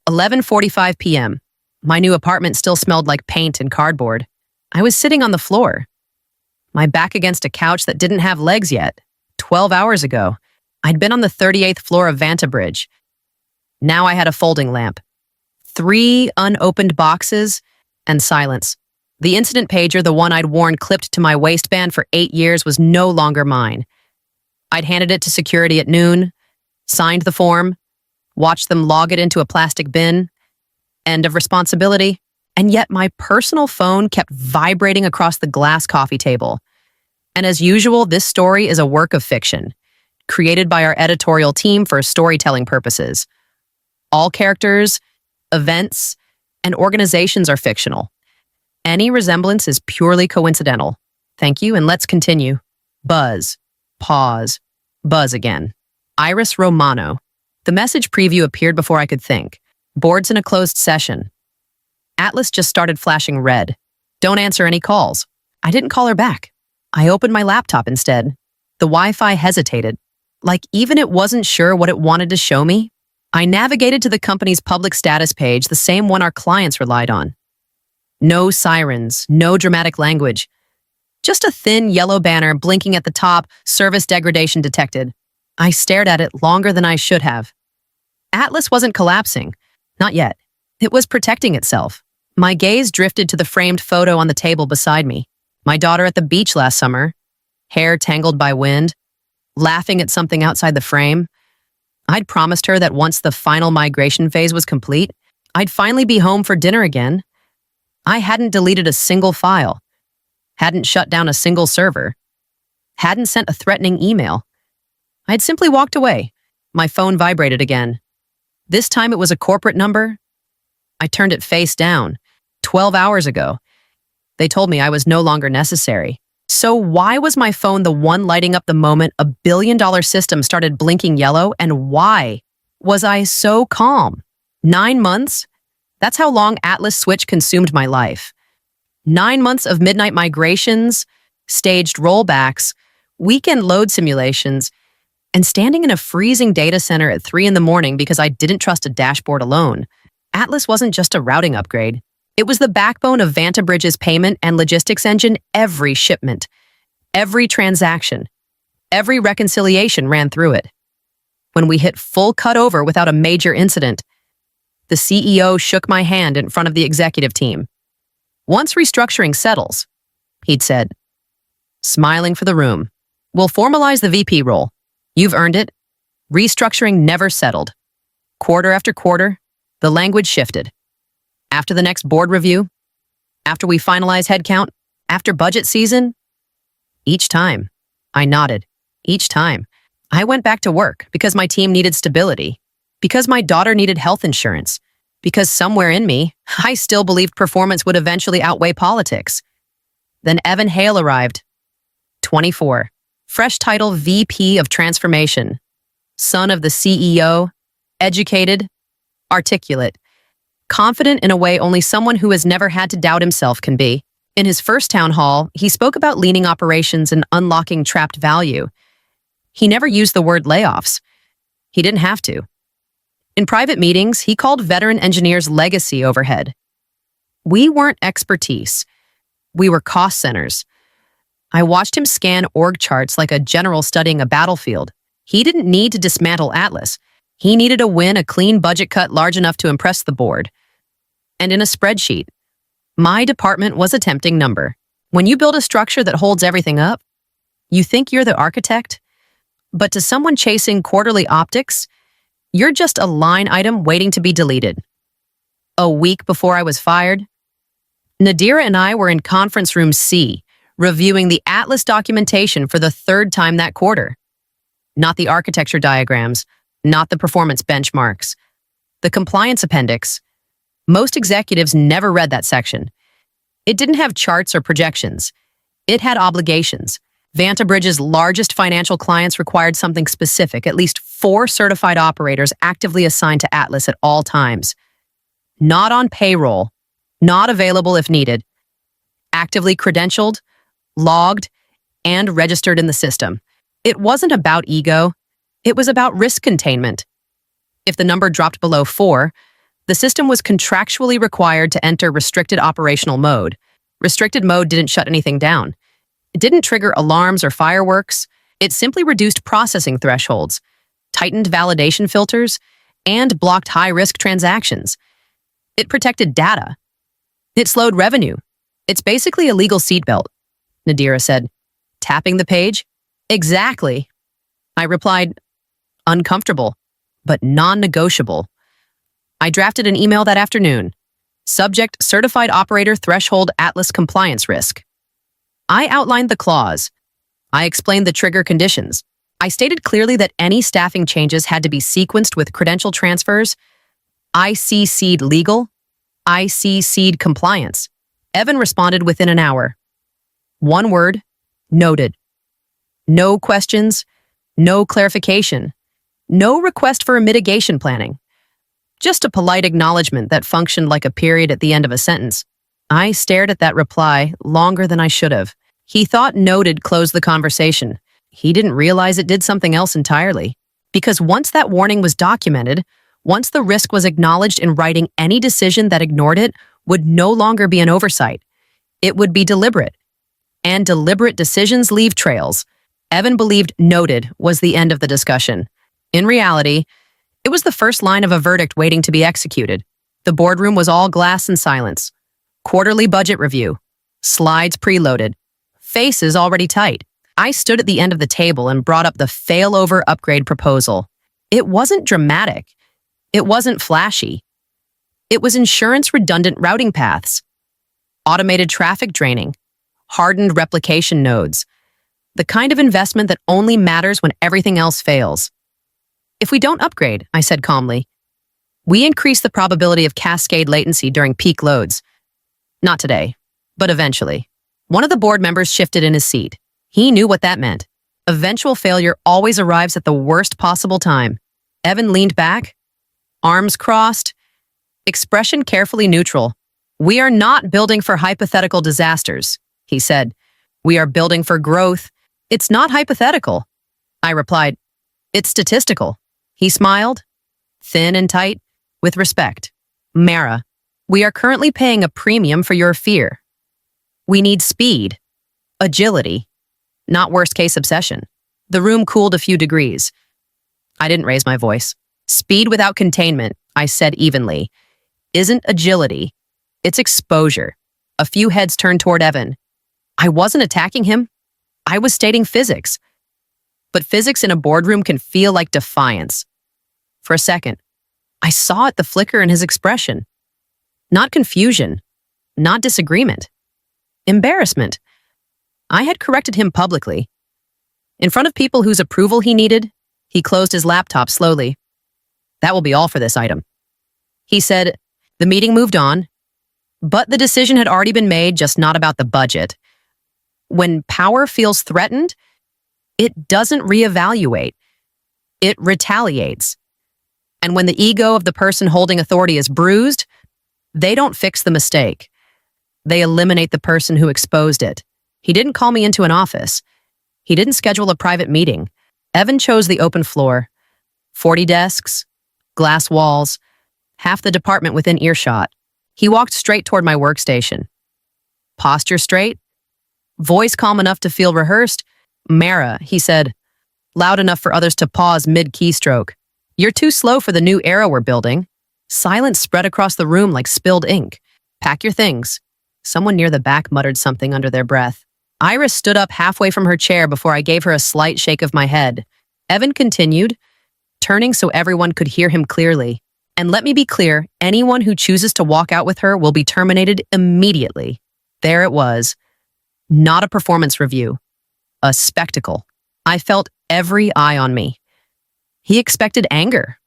11:45 p.m. My new apartment still smelled like paint and cardboard. I was sitting on the floor, my back against a couch that didn't have legs yet. 12 hours ago, I'd been on the 38th floor of Vantabridge. Now I had a folding lamp, 3 unopened boxes, and silence. The incident pager, the one I'd worn clipped to my waistband for 8 years, was no longer mine. I'd handed it to security at noon, signed the form, watched them log it into a plastic bin. End of responsibility. And yet my personal phone kept vibrating across the glass coffee table. And as usual, this story is a work of fiction, created by our editorial team for storytelling purposes. All characters, events, and organizations are fictional. Any resemblance is purely coincidental. Thank you, and let's continue. Buzz. Pause. Buzz again. Iris Romano. The message preview appeared before I could think. Boards in a closed session. Atlas just started flashing red. Don't answer any calls. I didn't call her back. I opened my laptop instead. The Wi-Fi hesitated, like even it wasn't sure what it wanted to show me. I navigated to the company's public status page, the same one our clients relied on. No sirens, no dramatic language. Just a thin yellow banner blinking at the top, service degradation detected. I stared at it longer than I should have. Atlas wasn't collapsing. Not yet. It was protecting itself. My gaze drifted to the framed photo on the table beside me. My daughter at the beach last summer, hair tangled by wind, laughing at something outside the frame. I'd promised her that once the final migration phase was complete, I'd finally be home for dinner again. I hadn't deleted a single file, hadn't shut down a single server, hadn't sent a threatening email. I'd simply walked away. My phone vibrated again. This time it was a corporate number. I turned it face down. 12 hours ago. They told me I was no longer necessary. So why was my phone the one lighting up the moment a billion-dollar system started blinking yellow, and why was I so calm? 9 months? That's how long Atlas Switch consumed my life. 9 months of midnight migrations, staged rollbacks, weekend load simulations, and standing in a freezing data center at 3 in the morning because I didn't trust a dashboard alone. Atlas wasn't just a routing upgrade. It was the backbone of Vantabridge's payment and logistics engine. Every shipment, every transaction, every reconciliation ran through it. When we hit full cutover without a major incident, the CEO shook my hand in front of the executive team. Once restructuring settles, he'd said, smiling for the room, we'll formalize the VP role. You've earned it. Restructuring never settled. Quarter after quarter, the language shifted. After the next board review, after we finalize headcount, after budget season, each time, I nodded. Each time, I went back to work because my team needed stability, because my daughter needed health insurance, because somewhere in me, I still believed performance would eventually outweigh politics. Then Evan Hale arrived. 24. Fresh title VP of Transformation. Son of the CEO, educated, articulate, confident in a way only someone who has never had to doubt himself can be. In his first town hall, he spoke about leaning operations and unlocking trapped value. He never used the word layoffs. He didn't have to. In private meetings, he called veteran engineers legacy overhead. We weren't expertise. We were cost centers. I watched him scan org charts like a general studying a battlefield. He didn't need to dismantle Atlas. He needed to win a clean budget cut large enough to impress the board. And in a spreadsheet, my department was a tempting number. When you build a structure that holds everything up, you think you're the architect, but to someone chasing quarterly optics, you're just a line item waiting to be deleted. A week before I was fired, Nadira and I were in conference room C, reviewing the Atlas documentation for the 3rd time that quarter. Not the architecture diagrams, not the performance benchmarks. The compliance appendix. Most executives never read that section. It didn't have charts or projections. It had obligations. Vantabridge's largest financial clients required something specific, at least 4 certified operators actively assigned to Atlas at all times. Not on payroll, not available if needed. Actively credentialed, logged, and registered in the system. It wasn't about ego. It was about risk containment. If the number dropped below 4, The system was contractually required to enter restricted operational mode. Restricted mode didn't shut anything down. It didn't trigger alarms or fireworks. It simply reduced processing thresholds, tightened validation filters, and blocked high-risk transactions. It protected data. It slowed revenue. It's basically a legal seatbelt, Nadira said, tapping the page. Exactly. I replied, uncomfortable, but non-negotiable. I drafted an email that afternoon. Subject, certified operator threshold Atlas compliance risk. I outlined the clause. I explained the trigger conditions. I stated clearly that any staffing changes had to be sequenced with credential transfers. I CC'd legal. I CC'd compliance. Evan responded within an hour. One word, noted. No questions, no clarification, no request for a mitigation planning. Just a polite acknowledgement that functioned like a period at the end of a sentence. I stared at that reply longer than I should have. He thought noted closed the conversation. He didn't realize it did something else entirely. Because once that warning was documented, once the risk was acknowledged in writing, any decision that ignored it would no longer be an oversight. It would be deliberate. And deliberate decisions leave trails. Evan believed noted was the end of the discussion. In reality, it was the first line of a verdict waiting to be executed. The boardroom was all glass and silence. Quarterly budget review. Slides preloaded. Faces already tight. I stood at the end of the table and brought up the failover upgrade proposal. It wasn't dramatic. It wasn't flashy. It was insurance redundant routing paths, automated traffic draining, hardened replication nodes, the kind of investment that only matters when everything else fails. If we don't upgrade, I said calmly, we increase the probability of cascade latency during peak loads. Not today, but eventually. One of the board members shifted in his seat. He knew what that meant. Eventual failure always arrives at the worst possible time. Evan leaned back, arms crossed, expression carefully neutral. We are not building for hypothetical disasters, he said. We are building for growth. It's not hypothetical. I replied, it's statistical. He smiled, thin and tight, with respect. Mara, we are currently paying a premium for your fear. We need speed, agility, not worst-case obsession. The room cooled a few degrees. I didn't raise my voice. Speed without containment, I said evenly, isn't agility. It's exposure. A few heads turned toward Evan. I wasn't attacking him. I was stating physics. But physics in a boardroom can feel like defiance. For a second, I saw it, the flicker in his expression. Not confusion, not disagreement. Embarrassment. I had corrected him publicly. In front of people whose approval he needed, he closed his laptop slowly. That will be all for this item. He said, the meeting moved on, but the decision had already been made, just not about the budget. When power feels threatened, it doesn't reevaluate. It retaliates. And when the ego of the person holding authority is bruised, they don't fix the mistake. They eliminate the person who exposed it. He didn't call me into an office. He didn't schedule a private meeting. Evan chose the open floor. 40 desks, glass walls, half the department within earshot. He walked straight toward my workstation. Posture straight, voice calm enough to feel rehearsed. Mara, he said, loud enough for others to pause mid-keystroke. You're too slow for the new era we're building. Silence spread across the room like spilled ink. Pack your things. Someone near the back muttered something under their breath. Iris stood up halfway from her chair before I gave her a slight shake of my head. Evan continued, turning so everyone could hear him clearly. And let me be clear, anyone who chooses to walk out with her will be terminated immediately. There it was. Not a performance review. A spectacle. I felt every eye on me. He expected anger,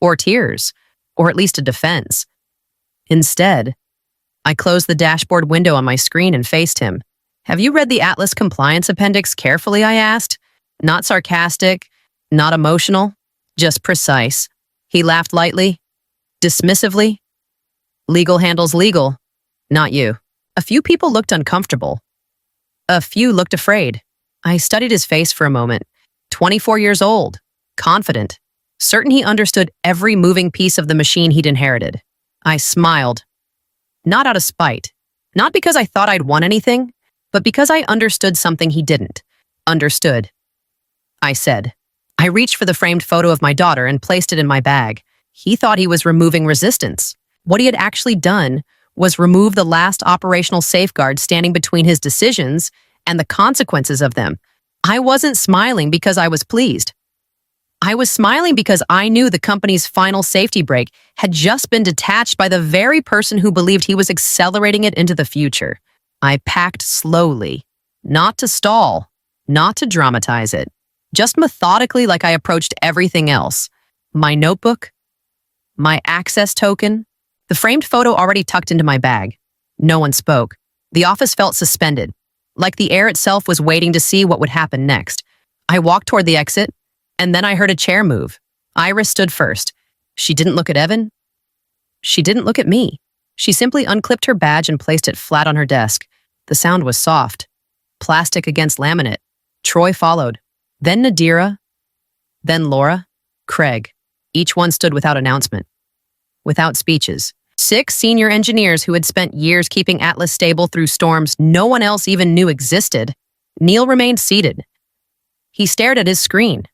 or tears, or at least a defense. Instead, I closed the dashboard window on my screen and faced him. Have you read the Atlas Compliance Appendix carefully, I asked. Not sarcastic, not emotional, just precise. He laughed lightly, dismissively. Legal handles legal, not you. A few people looked uncomfortable. A few looked afraid. I studied his face for a moment. 24 years old, confident, certain he understood every moving piece of the machine he'd inherited. I smiled, not out of spite, not because I thought I'd won anything, but because I understood something he didn't. Understood. I said. I reached for the framed photo of my daughter and placed it in my bag. He thought he was removing resistance. What he had actually done was remove the last operational safeguard standing between his decisions and the consequences of them. I wasn't smiling because I was pleased. I was smiling because I knew the company's final safety brake had just been detached by the very person who believed he was accelerating it into the future. I packed slowly, not to stall, not to dramatize it, just methodically like I approached everything else. My notebook, my access token, the framed photo already tucked into my bag. No one spoke. The office felt suspended, like the air itself was waiting to see what would happen next. I walked toward the exit, and then I heard a chair move. Iris stood first. She didn't look at Evan. She didn't look at me. She simply unclipped her badge and placed it flat on her desk. The sound was soft. Plastic against laminate. Troy followed. Then Nadira. Then Laura. Craig. Each one stood without announcement. Without speeches. 6 senior engineers who had spent years keeping Atlas stable through storms no one else even knew existed. Neil remained seated. He stared at his screen.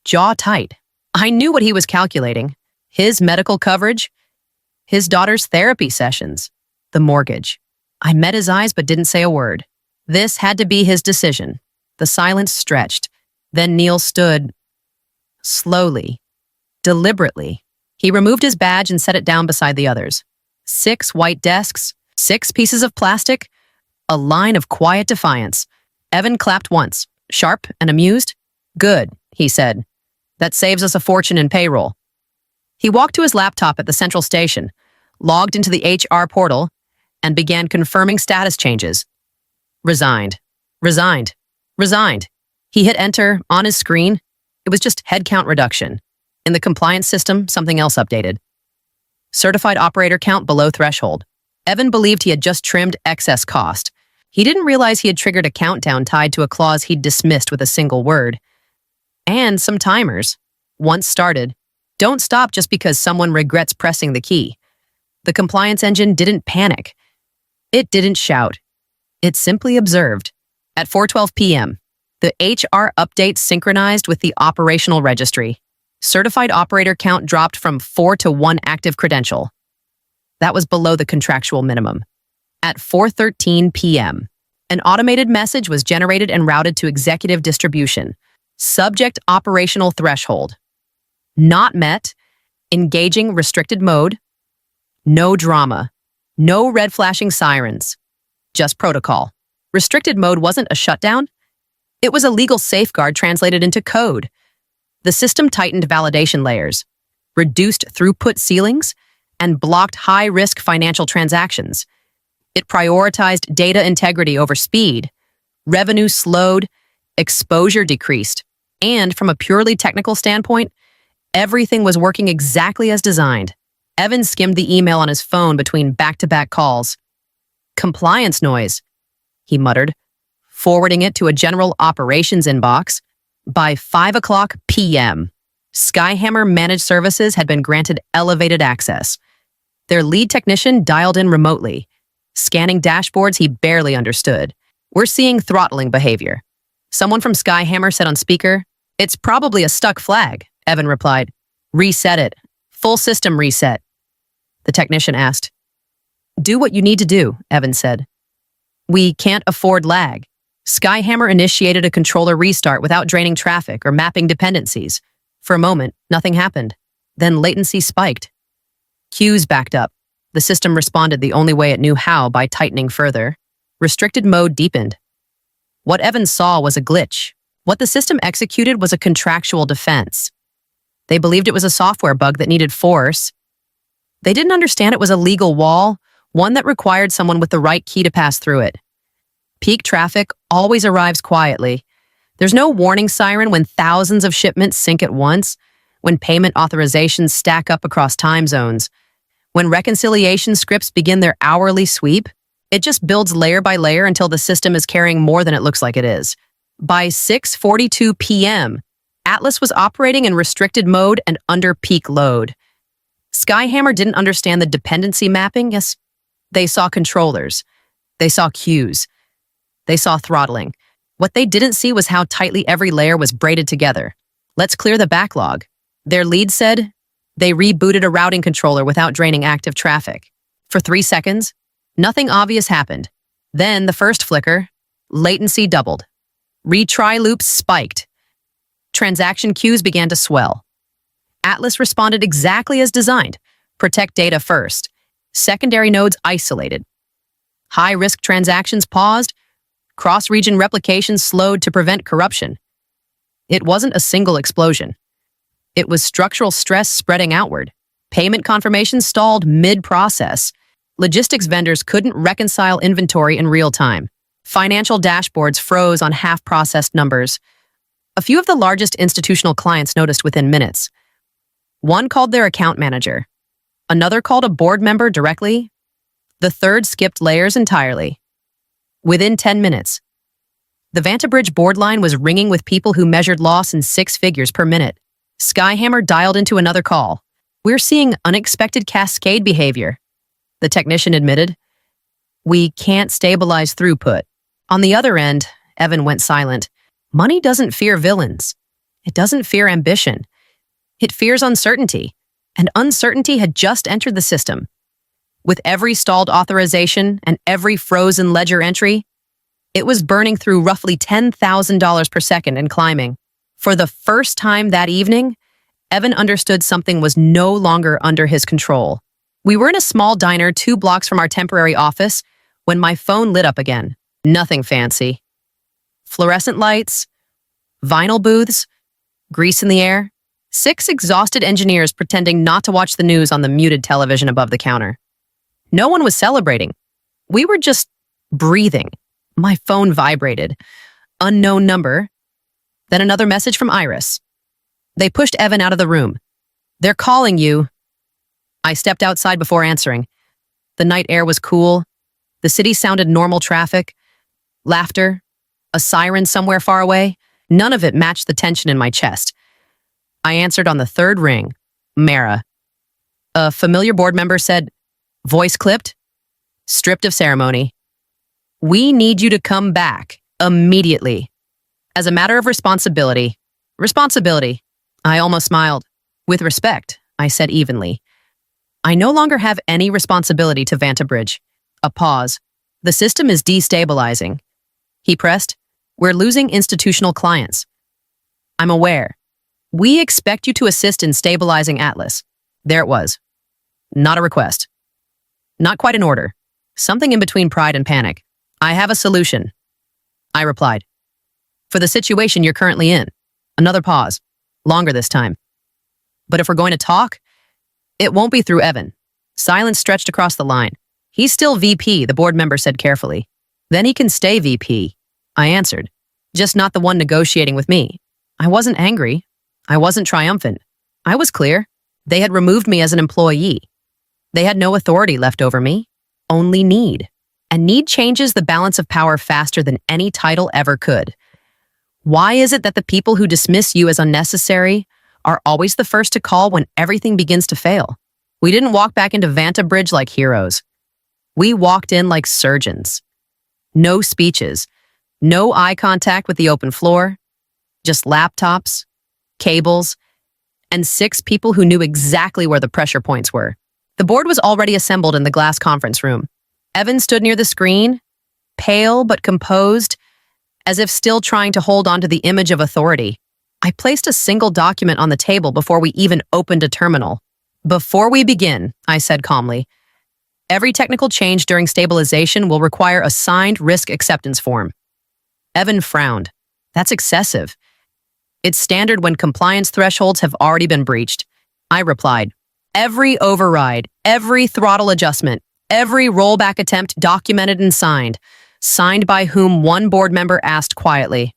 Jaw tight. I knew what he was calculating. His medical coverage. His daughter's therapy sessions. The mortgage. I met his eyes but didn't say a word. This had to be his decision. The silence stretched. Then Neil stood. Slowly. Deliberately. He removed his badge and set it down beside the others. 6 white desks, 6 pieces of plastic, a line of quiet defiance. Evan clapped once, sharp and amused. Good, he said. That saves us a fortune in payroll. He walked to his laptop at the central station, logged into the HR portal, and began confirming status changes. Resigned. Resigned. Resigned. He hit enter on his screen. It was just headcount reduction. In the compliance system, something else updated. Certified operator count below threshold. Evan believed he had just trimmed excess cost. He didn't realize he had triggered a countdown tied to a clause he'd dismissed with a single word. And some timers. Once started, don't stop just because someone regrets pressing the key. The compliance engine didn't panic. It didn't shout. It simply observed. At 4:12 p.m., the HR update synchronized with the operational registry. Certified operator count dropped from 4 to 1 active credential. That was below the contractual minimum. At 4:13 p.m., an automated message was generated and routed to executive distribution. Subject operational threshold. Not met. Engaging restricted mode. No drama. No red flashing sirens. Just protocol. Restricted mode wasn't a shutdown. It was a legal safeguard translated into code. The system tightened validation layers, reduced throughput ceilings, and blocked high-risk financial transactions. It prioritized data integrity over speed. Revenue slowed, exposure decreased, and from a purely technical standpoint, everything was working exactly as designed. Evan skimmed the email on his phone between back-to-back calls. Compliance noise, he muttered, forwarding it to a general operations inbox. By 5:00 p.m., Skyhammer Managed Services had been granted elevated access. Their lead technician dialed in remotely, scanning dashboards he barely understood. We're seeing throttling behavior. Someone from Skyhammer said on speaker, "It's probably a stuck flag," Evan replied. "Reset it. Full system reset." The technician asked. "Do what you need to do," Evan said. "We can't afford lag." Skyhammer initiated a controller restart without draining traffic or mapping dependencies. For a moment, nothing happened. Then latency spiked. Queues backed up. The system responded the only way it knew how, by tightening further. Restricted mode deepened. What Evan saw was a glitch. What the system executed was a contractual defense. They believed it was a software bug that needed force. They didn't understand it was a legal wall, one that required someone with the right key to pass through it. Peak traffic always arrives quietly. There's no warning siren when thousands of shipments sync at once, when payment authorizations stack up across time zones, when reconciliation scripts begin their hourly sweep. It just builds layer by layer until the system is carrying more than it looks like it is. By 6:42 p.m., Atlas was operating in restricted mode and under peak load. Skyhammer didn't understand the dependency mapping. Yes, they saw controllers. They saw cues. They saw throttling. What they didn't see was how tightly every layer was braided together. Let's clear the backlog. Their lead said they rebooted a routing controller without draining active traffic. For 3 seconds, nothing obvious happened. Then the first flicker, latency doubled. Retry loops spiked. Transaction queues began to swell. Atlas responded exactly as designed. Protect data first. Secondary nodes isolated. High-risk transactions paused. Cross-region replication slowed to prevent corruption. It wasn't a single explosion. It was structural stress spreading outward. Payment confirmations stalled mid-process. Logistics vendors couldn't reconcile inventory in real time. Financial dashboards froze on half-processed numbers. A few of the largest institutional clients noticed within minutes. One called their account manager. Another called a board member directly. The third skipped layers entirely. Within 10 minutes, the Vantabridge board line was ringing with people who measured loss in 6 figures per minute. Skyhammer dialed into another call. "We're seeing unexpected cascade behavior," the technician admitted. "We can't stabilize throughput." On the other end, Evan went silent. Money doesn't fear villains. It doesn't fear ambition. It fears uncertainty, and uncertainty had just entered the system. With every stalled authorization and every frozen ledger entry, it was burning through roughly $10,000 per second and climbing. For the first time that evening, Evan understood something was no longer under his control. We were in a small diner 2 blocks from our temporary office when my phone lit up again. Nothing fancy. Fluorescent lights, vinyl booths, grease in the air, 6 exhausted engineers pretending not to watch the news on the muted television above the counter. No one was celebrating. We were just breathing. My phone vibrated. Unknown number. Then another message from Iris. They pushed Evan out of the room. "They're calling you." I stepped outside before answering. The night air was cool. The city sounded normal traffic. Laughter. A siren somewhere far away. None of it matched the tension in my chest. I answered on the 3rd ring. Mara. A familiar board member said, voice clipped, stripped of ceremony. "We need you to come back immediately." As a matter of responsibility. Responsibility. I almost smiled. "With respect," I said evenly. "I no longer have any responsibility to Vantabridge." A pause. "The system is destabilizing." He pressed. "We're losing institutional clients." "I'm aware. We expect you to assist in stabilizing Atlas." There it was. Not a request. Not quite an order. Something in between pride and panic. "I have a solution," I replied. "For the situation you're currently in." Another pause. Longer this time. "But if we're going to talk, it won't be through Evan." Silence stretched across the line. "He's still VP," the board member said carefully. "Then he can stay VP," I answered. "Just not the one negotiating with me." I wasn't angry. I wasn't triumphant. I was clear. They had removed me as an employee. They had no authority left over me, only need. And need changes the balance of power faster than any title ever could. Why is it that the people who dismiss you as unnecessary are always the first to call when everything begins to fail? We didn't walk back into Vantabridge like heroes. We walked in like surgeons. No speeches, no eye contact with the open floor, just laptops, cables, and 6 people who knew exactly where the pressure points were. The board was already assembled in the glass conference room. Evan stood near the screen, pale but composed, as if still trying to hold on to the image of authority. I placed a single document on the table before we even opened a terminal. "Before we begin," I said calmly, "every technical change during stabilization will require a signed risk acceptance form." Evan frowned. "That's excessive. It's standard when compliance thresholds have already been breached." I replied, "Every override, every throttle adjustment, every rollback attempt documented and signed. Signed by whom?" one board member asked quietly.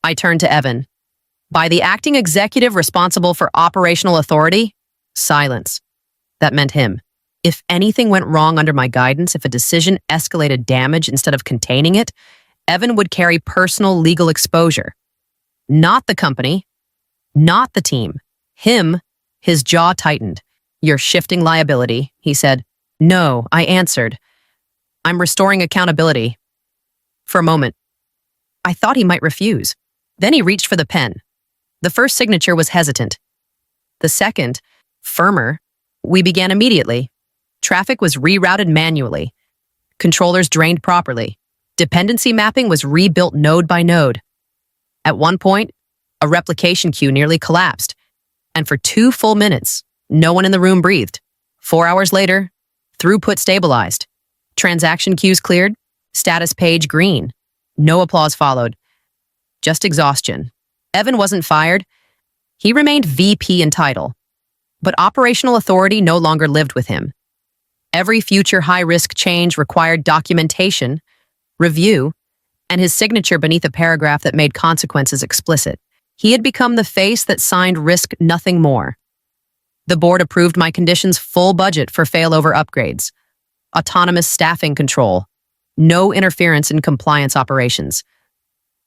I turned to Evan. "By the acting executive responsible for operational authority?" Silence. That meant him. If anything went wrong under my guidance, if a decision escalated damage instead of containing it, Evan would carry personal legal exposure. Not the company, not the team. Him. His jaw tightened. You're shifting liability, he said. No, I answered. I'm restoring accountability. For a moment, I thought he might refuse. Then he reached for the pen. The first signature was hesitant. The second, firmer. We began immediately. Traffic was rerouted manually. Controllers drained properly. Dependency mapping was rebuilt node by node. At one point, a replication queue nearly collapsed, and for 2 full minutes, no one in the room breathed. 4 hours later, throughput stabilized. Transaction queues cleared, status page green. No applause followed. Just exhaustion. Evan wasn't fired. He remained VP in title, but operational authority no longer lived with him. Every future high-risk change required documentation, review, and his signature beneath a paragraph that made consequences explicit. He had become the face that signed risk nothing more. The board approved my conditions' full budget for failover upgrades, autonomous staffing control, no interference in compliance operations.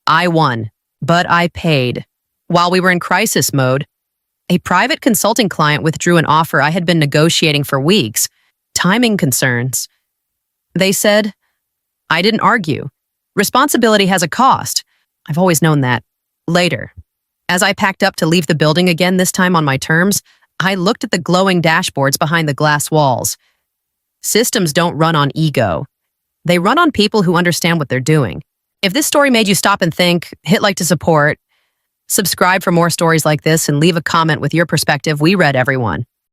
I won, but I paid. While we were in crisis mode, a private consulting client withdrew an offer I had been negotiating for weeks. Timing concerns. They said, I didn't argue. Responsibility has a cost. I've always known that. Later, as I packed up to leave the building again, this time on my terms, I looked at the glowing dashboards behind the glass walls. Systems don't run on ego. They run on people who understand what they're doing. If this story made you stop and think, hit like to support, subscribe for more stories like this, and leave a comment with your perspective. We read everyone.